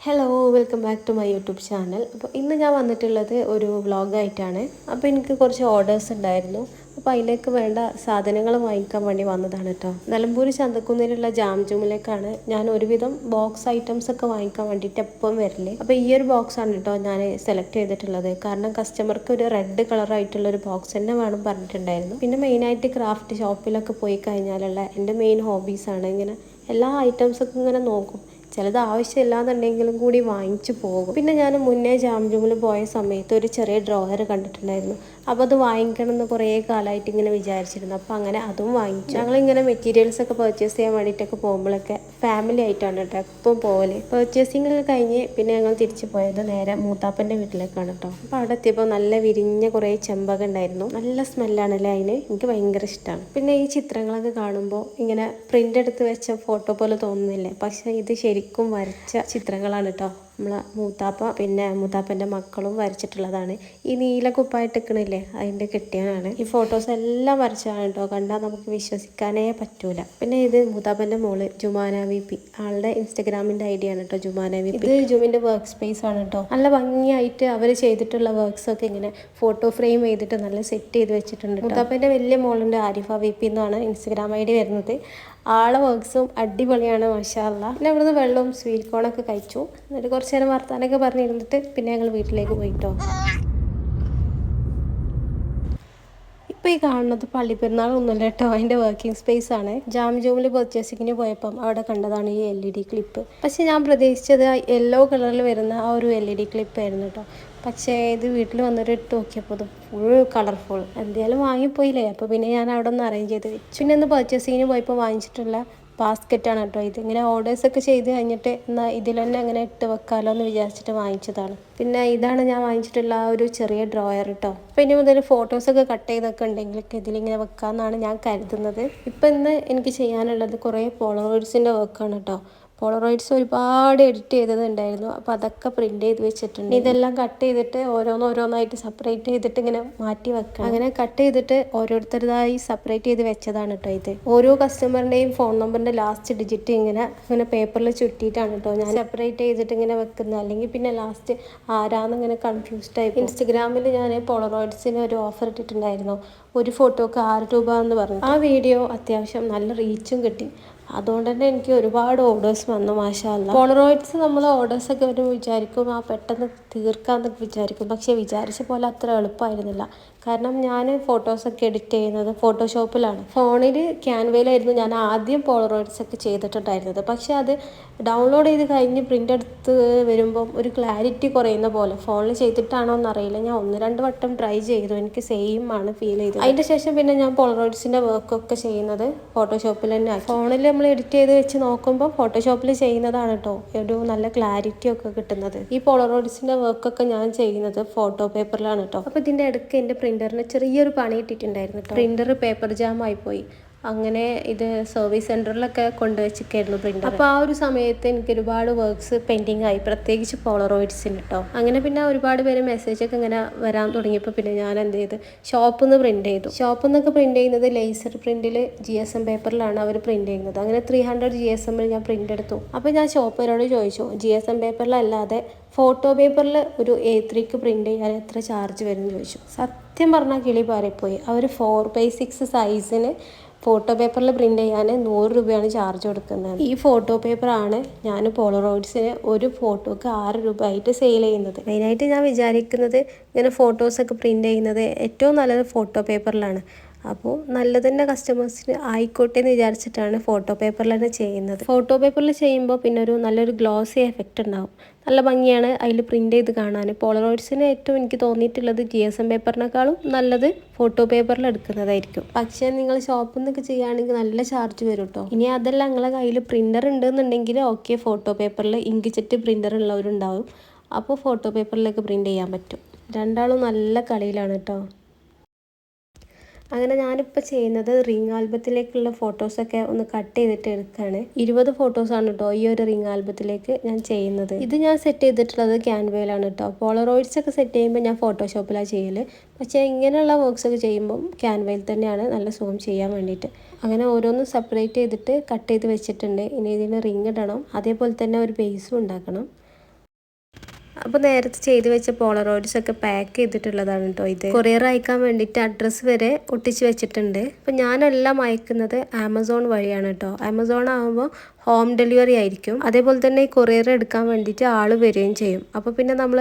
Hello welcome back to my YouTube channel. അപ്പോൾ ഇന്ന് ഞാൻ വന്നിട്ടുള്ളത് ഒരു വ്ളോഗായിട്ടാണ്. അപ്പോൾ എനിക്ക് കുറച്ച് ഓർഡേഴ്സ് ഉണ്ടായിരുന്നു. അപ്പോൾ അതിലേക്ക് വേണ്ട സാധനങ്ങൾ വാങ്ങിക്കാൻ വേണ്ടി വന്നതാണ് കേട്ടോ. നിലമ്പൂർ ചന്തക്കുന്നിലുള്ള ജാം ജൂമിലേക്കാണ് ഞാൻ ഒരുവിധം ബോക്സ് ഐറ്റംസ് ഒക്കെ വാങ്ങിക്കാൻ വേണ്ടിയിട്ട് എപ്പം വരല്. അപ്പോൾ ഈ ഒരു ബോക്സാണ് കേട്ടോ ഞാൻ സെലക്ട് ചെയ്തിട്ടുള്ളത്. കാരണം കസ്റ്റമർക്ക് ഒരു റെഡ് കളറായിട്ടുള്ള ഒരു ബോക്സ് തന്നെ വേണം പറഞ്ഞിട്ടുണ്ടായിരുന്നു. പിന്നെ മെയിനായിട്ട് ക്രാഫ്റ്റ് ഷോപ്പിലൊക്കെ പോയി കഴിഞ്ഞാലുള്ള എൻ്റെ മെയിൻ ഹോബീസാണ് ഇങ്ങനെ എല്ലാ ഐറ്റംസൊക്കെ ഇങ്ങനെ നോക്കും. ചിലത് ആവശ്യമില്ലാന്നുണ്ടെങ്കിലും കൂടി വാങ്ങിച്ചു പോകും. പിന്നെ ഞാൻ മുന്നേ ജാം ജൂമിൽ പോയ സമയത്ത് ഒരു ചെറിയ ഡ്രോയർ കണ്ടിട്ടുണ്ടായിരുന്നു. അപ്പോൾ അത് വാങ്ങിക്കണം എന്ന് കുറേ കാലമായിട്ട് ഇങ്ങനെ വിചാരിച്ചിരുന്നു. അപ്പോൾ അങ്ങനെ അതും വാങ്ങിച്ചു. ഞങ്ങളിങ്ങനെ മെറ്റീരിയൽസ് ഒക്കെ പർച്ചേസ് ചെയ്യാൻ വേണ്ടിയിട്ടൊക്കെ പോകുമ്പോഴൊക്കെ ഫാമിലി ആയിട്ടാണ് കേട്ടോ എപ്പം പോകല്. പർച്ചേസിങ്ങിൽ കഴിഞ്ഞ് പിന്നെ ഞങ്ങൾ തിരിച്ചു പോയത് നേരെ മൂത്താപ്പൻ്റെ വീട്ടിലേക്കാണ് കേട്ടോ. അപ്പോൾ അവിടെ എത്തിയപ്പോൾ നല്ല വിരിഞ്ഞ കുറേ ചെമ്പക ഉണ്ടായിരുന്നു. നല്ല സ്മെല്ലാണല്ലേ അതിന്. എനിക്ക് ഭയങ്കര ഇഷ്ടമാണ്. പിന്നെ ഈ ചിത്രങ്ങളൊക്കെ കാണുമ്പോൾ ഇങ്ങനെ പ്രിൻ്റ് എടുത്ത് വെച്ച ഫോട്ടോ പോലെ തോന്നുന്നില്ലേ? പക്ഷേ ഇത് ശരിക്കും വരച്ച ചിത്രങ്ങളാണ് കേട്ടോ. നമ്മളെ മൂത്താപ്പ പിന്നെ മൂത്താപ്പൻ്റെ മക്കളും വരച്ചിട്ടുള്ളതാണ്. ഈ നീല കുപ്പായിട്ടിക്കണില്ലേ അതിൻ്റെ കെട്ടിയനാണ്. ഈ ഫോട്ടോസ് എല്ലാം വരച്ചതാണ് കേട്ടോ. കണ്ടാൽ നമുക്ക് വിശ്വസിക്കാനേ പറ്റൂല. പിന്നെ ഇത് മൂത്താപ്പൻ്റെ മോള് ജുമാന VP, ആളുടെ ഇൻസ്റ്റഗ്രാമിൻ്റെ ID ആണ് കേട്ടോ ജുമാന VP. ഇത് ജുമിൻ്റെ വർക്ക് സ്പേസ് ആണ് കേട്ടോ. നല്ല ഭംഗിയായിട്ട് അവർ ചെയ്തിട്ടുള്ള വർക്ക്സ് ഒക്കെ ഇങ്ങനെ ഫോട്ടോ ഫ്രെയിം ചെയ്തിട്ട് നല്ല സെറ്റ് ചെയ്ത് വെച്ചിട്ടുണ്ട്. മൂത്താപ്പൻ്റെ വലിയ മോളുണ്ട് ആരിഫ VP എന്നാണ് ഇൻസ്റ്റഗ്രാം ID വരുന്നത്. ആളെ വർക്ക്സും അടിപൊളിയാണ് മാഷാ അല്ലാഹ്. പിന്നെ അവിടുന്ന് വെള്ളവും സ്വീറ്റ് കോണൊക്കെ കഴിച്ചു. എന്നിട്ട് കുറച്ച് നേരം വർത്താനൊക്കെ പറഞ്ഞിരുന്നിട്ട് പിന്നെ ഞങ്ങൾ വീട്ടിലേക്ക് പോയിട്ടോ. ഇപ്പോൾ ഈ കാണുന്നത് പള്ളിപ്പെരുന്നാളൊന്നുമല്ല കേട്ടോ, അതിൻ്റെ വർക്കിംഗ് സ്പേസ് ആണ്. ജാം ജൂമിൽ പർച്ചേസിങ്ങിന് പോയപ്പം അവിടെ കണ്ടതാണ് ഈ LED ക്ലിപ്പ്. പക്ഷെ ഞാൻ പ്രതീക്ഷിച്ചത് യെല്ലോ കളറിൽ വരുന്ന ആ ഒരു LED ക്ലിപ്പ് ആയിരുന്നു കേട്ടോ. പക്ഷേ ഇത് വീട്ടിൽ വന്നിട്ട് ഇട്ട് നോക്കിയപ്പോൾ ഫുൾ കളർഫുൾ. എന്തായാലും വാങ്ങിപ്പോയില്ലേ, അപ്പോൾ പിന്നെ ഞാൻ അവിടെ ഒന്ന് അറേഞ്ച് ചെയ്ത് വെച്ചു. പിന്നെ ഒന്ന് പർച്ചേസിങ്ങിന് പോയപ്പോൾ വാങ്ങിച്ചിട്ടുള്ള ബാസ്ക്കറ്റാണ് കേട്ടോ ഇത്. ഇങ്ങനെ ഓർഡേഴ്സൊക്കെ ചെയ്ത് കഴിഞ്ഞിട്ട് എന്നാൽ ഇതിൽ തന്നെ അങ്ങനെ ഇട്ട് വെക്കാമല്ലോ എന്ന് വിചാരിച്ചിട്ട് വാങ്ങിച്ചതാണ്. പിന്നെ ഇതാണ് ഞാൻ വാങ്ങിച്ചിട്ടുള്ള ആ ഒരു ചെറിയ ഡ്രോയർ കേട്ടോ. അപ്പോൾ ഇനി മുതൽ ഫോട്ടോസൊക്കെ കട്ട് ചെയ്തൊക്കെ ഉണ്ടെങ്കിലൊക്കെ ഇതിലിങ്ങനെ വെക്കാമെന്നാണ് ഞാൻ കരുതുന്നത്. ഇപ്പം ഇന്ന് എനിക്ക് ചെയ്യാനുള്ളത് കുറേ പോളറോയിഡ്സിൻ്റെ വർക്കാണ് കേട്ടോ. പോളറോയിഡ്സ് ഒരുപാട് എഡിറ്റ് ചെയ്തതുണ്ടായിരുന്നു. അപ്പോൾ അതൊക്കെ പ്രിൻ്റ് ചെയ്ത് വെച്ചിട്ടുണ്ട്. ഇതെല്ലാം കട്ട് ചെയ്തിട്ട് ഓരോന്നോരോന്നായിട്ട് സെപ്പറേറ്റ് ചെയ്തിട്ട് ഇങ്ങനെ മാറ്റി വെക്കാം. അങ്ങനെ കട്ട് ചെയ്തിട്ട് ഓരോരുത്തരുതായി സെപ്പറേറ്റ് ചെയ്ത് വെച്ചതാണ് കേട്ടോ ഇത്. ഓരോ കസ്റ്റമറിൻ്റെയും ഫോൺ നമ്പറിൻ്റെ ലാസ്റ്റ് ഡിജിറ്റ് ഇങ്ങനെ പേപ്പറിൽ ചുറ്റിയിട്ടാണ് കേട്ടോ ഞാൻ സെപ്പറേറ്റ് ചെയ്തിട്ട് ഇങ്ങനെ വെക്കുന്നത്. അല്ലെങ്കിൽ പിന്നെ ലാസ്റ്റ് ആരാന്നിങ്ങനെ കൺഫ്യൂസ്ഡ് ആയി. ഇൻസ്റ്റഗ്രാമിൽ ഞാൻ പോളറോയിഡ്സിന് ഒരു ഓഫർ ഇട്ടിട്ടുണ്ടായിരുന്നു. ഒരു ഫോട്ടോക്ക് 6 രൂപ എന്ന് പറഞ്ഞു. ആ വീഡിയോ അത്യാവശ്യം നല്ല റീച്ചും കിട്ടി. അതുകൊണ്ട് തന്നെ എനിക്ക് ഒരുപാട് ഓർഡേഴ്സ് വന്നു മാഷാ അല്ലാഹ്. പോളറോയിഡ്സ് നമ്മൾ ഓർഡേഴ്സൊക്കെ വരും വിചാരിക്കും പെട്ടെന്ന് തീർക്കാമെന്നൊക്കെ വിചാരിക്കും. പക്ഷേ വിചാരിച്ച പോലെ അത്ര എളുപ്പമായിരുന്നില്ല. കാരണം ഞാൻ ഫോട്ടോസൊക്കെ എഡിറ്റ് ചെയ്യുന്നത് ഫോട്ടോഷോപ്പിലാണ്. ഫോണിൽ ക്യാൻവയിലായിരുന്നു ഞാൻ ആദ്യം പോളറോയിഡ്സൊക്കെ ചെയ്തിട്ടുണ്ടായിരുന്നത്. പക്ഷേ അത് ഡൗൺലോഡ് ചെയ്ത് കഴിഞ്ഞ് പ്രിൻ്റ് എടുത്ത് വരുമ്പം ഒരു ക്ലാരിറ്റി കുറയുന്ന പോലെ. ഫോണിൽ ചെയ്തിട്ടാണോ എന്നറിയില്ല. ഞാൻ 1-2 വട്ടം ട്രൈ ചെയ്തു. എനിക്ക് സെയിം ആണ് ഫീൽ ചെയ്തത്. അതിൻ്റെ ശേഷം പിന്നെ ഞാൻ പോളറോയിഡ്സിൻ്റെ വർക്കൊക്കെ ചെയ്യുന്നത് ഫോട്ടോഷോപ്പിൽ തന്നെ ആക്കി. ഫോണിൽ നമ്മൾ എഡിറ്റ് ചെയ്ത് വെച്ച് നോക്കുമ്പോൾ ഫോട്ടോഷോപ്പിൽ ചെയ്യുന്നതാണ് കേട്ടോ ഒരു നല്ല ക്ലാരിറ്റി ഒക്കെ കിട്ടുന്നത്. ഈ പോളറോയിഡ്സിൻ്റെ വർക്കൊക്കെ ഞാൻ ചെയ്യുന്നത് ഫോട്ടോ പേപ്പറിലാണ് കേട്ടോ. അപ്പോൾ ഇതിൻ്റെ ഇടയ്ക്ക് എൻ്റെ പ്രിൻ്ററിന് ചെറിയൊരു പണി ഇട്ടിട്ടുണ്ടായിരുന്നു കേട്ടോ. പ്രിൻ്റർ പേപ്പർ ജാം ആയിപ്പോയി. അങ്ങനെ ഇത് സർവീസ് സെൻറ്ററിലൊക്കെ കൊണ്ടുവച്ചിരിക്കായിരുന്നു പ്രിൻ്റർ. അപ്പോൾ ആ ഒരു സമയത്ത് എനിക്ക് ഒരുപാട് വർക്ക്സ് പെൻഡിങ് ആയി, പ്രത്യേകിച്ച് പോളറോയിഡ്സിന് കേട്ടോ. അങ്ങനെ പിന്നെ ഒരുപാട് പേര് മെസ്സേജൊക്കെ ഇങ്ങനെ വരാൻ തുടങ്ങിയപ്പോൾ പിന്നെ ഞാൻ എന്ത് ചെയ്ത് ഷോപ്പിൽ നിന്ന് പ്രിൻ്റ് ചെയ്തു. ഷോപ്പിൽ നിന്നൊക്കെ പ്രിൻ്റ് ചെയ്യുന്നത് ലേസർ പ്രിൻറ്റിൽ GSM പേപ്പറിലാണ് അവർ പ്രിൻ്റ് ചെയ്യുന്നത്. അങ്ങനെ 300 GSM ഞാൻ പ്രിൻ്റ് എടുത്തു. അപ്പോൾ ഞാൻ ഷോപ്പുകാരോട് ചോദിച്ചു GSM പേപ്പറിലല്ലാതെ ഫോട്ടോ പേപ്പറിൽ ഒരു A3ക്ക് പ്രിൻ്റ് ചെയ്യാൻ എത്ര ചാർജ് വരും എന്ന് ചോദിച്ചു. സത്യം പറഞ്ഞാൽ കിളി പാറിപ്പോയി. അവർ 4x6 സൈസിന് ഫോട്ടോ പേപ്പറിൽ പ്രിൻ്റ് ചെയ്യാൻ 100 രൂപയാണ് ചാർജ് കൊടുക്കുന്നത്. ഈ ഫോട്ടോ പേപ്പറാണ് ഞാൻ പോളറോയിഡ്സിന് ഒരു ഫോട്ടോക്ക് 6 രൂപ ആയിട്ട് സെയിൽ ചെയ്യുന്നത്. മെയിനായിട്ട് ഞാൻ വിചാരിക്കുന്നത് ഇങ്ങനെ ഫോട്ടോസൊക്കെ പ്രിൻ്റ് ചെയ്യുന്നത് ഏറ്റവും നല്ലത് ഫോട്ടോ പേപ്പറിലാണ്. അപ്പോൾ നല്ലത് തന്നെ കസ്റ്റമേഴ്സിന് ആയിക്കോട്ടെ എന്ന് വിചാരിച്ചിട്ടാണ് ഫോട്ടോ പേപ്പറിൽ തന്നെ ചെയ്യുന്നത്. ഫോട്ടോ പേപ്പറിൽ ചെയ്യുമ്പോൾ പിന്നെ ഒരു നല്ലൊരു ഗ്ലോസി എഫക്റ്റ് ഉണ്ടാവും. നല്ല ഭംഗിയാണ് അതിൽ പ്രിൻ്റ് ചെയ്ത് കാണാൻ. പോളറോയിഡ്സിന് ഏറ്റവും എനിക്ക് തോന്നിയിട്ടുള്ളത് GSM പേപ്പറിനേക്കാളും നല്ലത് ഫോട്ടോ പേപ്പറിൽ എടുക്കുന്നതായിരിക്കും. പക്ഷേ നിങ്ങൾ ഷോപ്പിൽ നിന്നൊക്കെ ചെയ്യുകയാണെങ്കിൽ നല്ല ചാർജ് വരും കേട്ടോ. ഇനി അതല്ല നിങ്ങളെ കയ്യിൽ പ്രിൻ്റർ ഉണ്ടെന്നുണ്ടെങ്കിൽ ഓക്കെ, ഫോട്ടോ പേപ്പറിൽ ഇങ്ക് ജെറ്റ് പ്രിൻ്റർ ഉള്ളവരുണ്ടാവും. അപ്പോൾ ഫോട്ടോ പേപ്പറിലേക്ക് പ്രിൻ്റ് ചെയ്യാൻ പറ്റും. രണ്ടാളും നല്ല കളിയിലാണ് കേട്ടോ. അങ്ങനെ ഞാനിപ്പോൾ ചെയ്യുന്നത് റിംഗ് ആൽബത്തിലേക്കുള്ള ഫോട്ടോസൊക്കെ ഒന്ന് കട്ട് ചെയ്തിട്ട് എടുക്കുകയാണ്. 20 ഫോട്ടോസാണ് കേട്ടോ ഈ ഒരു റിംഗ് ആൽബത്തിലേക്ക് ഞാൻ ചെയ്യുന്നത്. ഇത് ഞാൻ സെറ്റ് ചെയ്തിട്ടുള്ളത് ക്യാൻവയിലാണ് കേട്ടോ. പോളറോയിഡ്സ് ഒക്കെ സെറ്റ് ചെയ്യുമ്പോൾ ഞാൻ ഫോട്ടോഷോപ്പിലാണ് ചെയ്യൽ. പക്ഷേ ഇങ്ങനെയുള്ള വർക്ക്സൊക്കെ ചെയ്യുമ്പം ക്യാൻവയിൽ തന്നെയാണ് നല്ല സുഖം ചെയ്യാൻ വേണ്ടിയിട്ട്. അങ്ങനെ ഓരോന്നും സെപ്പറേറ്റ് ചെയ്തിട്ട് കട്ട് ചെയ്ത് വെച്ചിട്ടുണ്ട്. ഇനി ഇതിന് റിംഗ് ഇടണം. അതേപോലെ തന്നെ ഒരു ബേസും ഉണ്ടാക്കണം. അപ്പോൾ നേരത്തെ ചെയ്ത് വെച്ച പോളറോയിഡ്സ് ഒക്കെ പാക്ക് ചെയ്തിട്ടുള്ളതാണ് കേട്ടോ ഇത്. കൊറിയർ അയക്കാൻ വേണ്ടിയിട്ട് അഡ്രസ്സ് വരെ ഒട്ടിച്ച് വെച്ചിട്ടുണ്ട്. അപ്പോൾ ഞാനെല്ലാം അയക്കുന്നത് ആമസോൺ വഴിയാണ് കേട്ടോ. ആമസോൺ ആകുമ്പോൾ ഹോം ഡെലിവറി ആയിരിക്കും. അതേപോലെ തന്നെ ഈ കൊറിയർ എടുക്കാൻ വേണ്ടിയിട്ട് ആൾ വരികയും ചെയ്യും. അപ്പോൾ പിന്നെ നമ്മൾ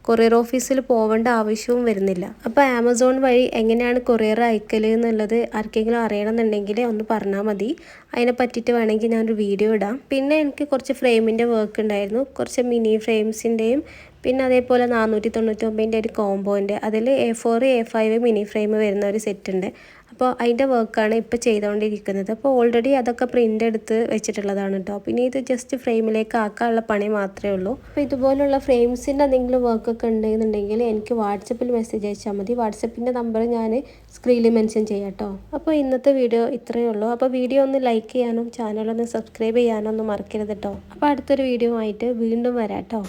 കൊറിയർ ഓഫീസിൽ പോവേണ്ട ആവശ്യവും വരുന്നില്ല. അപ്പോൾ ആമസോൺ വഴി എങ്ങനെയാണ് കൊറിയർ അയക്കൽ എന്നുള്ളത് ആർക്കെങ്കിലും അറിയണമെന്നുണ്ടെങ്കിൽ ഒന്ന് പറഞ്ഞാൽ മതി. അതിനെ പറ്റിയിട്ട് വേണമെങ്കിൽ ഞാനൊരു വീഡിയോ ഇടാം. പിന്നെ എനിക്ക് കുറച്ച് ഫ്രെയിമിൻ്റെ വർക്ക് ഉണ്ടായിരുന്നു, കുറച്ച് മിനി ഫ്രെയിംസിൻ്റെയും പിന്നെ അതേപോലെ 499 ഒരു കോംബോൻ്റെ അതിൽ A4 A5 മിനി ഫ്രെയിം വരുന്ന ഒരു സെറ്റ് ഉണ്ട്. അപ്പോൾ അതിൻ്റെ വർക്കാണ് ഇപ്പോൾ ചെയ്തുകൊണ്ടിരിക്കുന്നത്. അപ്പോൾ ഓൾറെഡി അതൊക്കെ പ്രിൻ്റ് എടുത്ത് വെച്ചിട്ടുള്ളതാണ് കേട്ടോ. പിന്നെ ഇത് ജസ്റ്റ് ഫ്രെയിമിലേക്ക് ആക്കാനുള്ള പണി മാത്രമേ ഉള്ളൂ. അപ്പോൾ ഇതുപോലുള്ള ഫ്രെയിംസിൻ്റെ എന്തെങ്കിലും വർക്കൊക്കെ ഉണ്ടെന്നുണ്ടെങ്കിൽ എനിക്ക് വാട്സപ്പിൽ മെസ്സേജ് അയച്ചാൽ മതി. വാട്സപ്പിൻ്റെ നമ്പർ ഞാൻ സ്ക്രീനിൽ മെൻഷൻ ചെയ്യാം കേട്ടോ. അപ്പോൾ ഇന്നത്തെ വീഡിയോ ഇത്രയേ ഉള്ളൂ. അപ്പോൾ വീഡിയോ ഒന്ന് ലൈക്ക് ചെയ്യാനും ചാനലൊന്ന് സബ്സ്ക്രൈബ് ചെയ്യാനും ഒന്നും മറക്കരുത് കേട്ടോ. അപ്പോൾ അടുത്തൊരു വീഡിയോ ആയിട്ട് വീണ്ടും വരാം കേട്ടോ.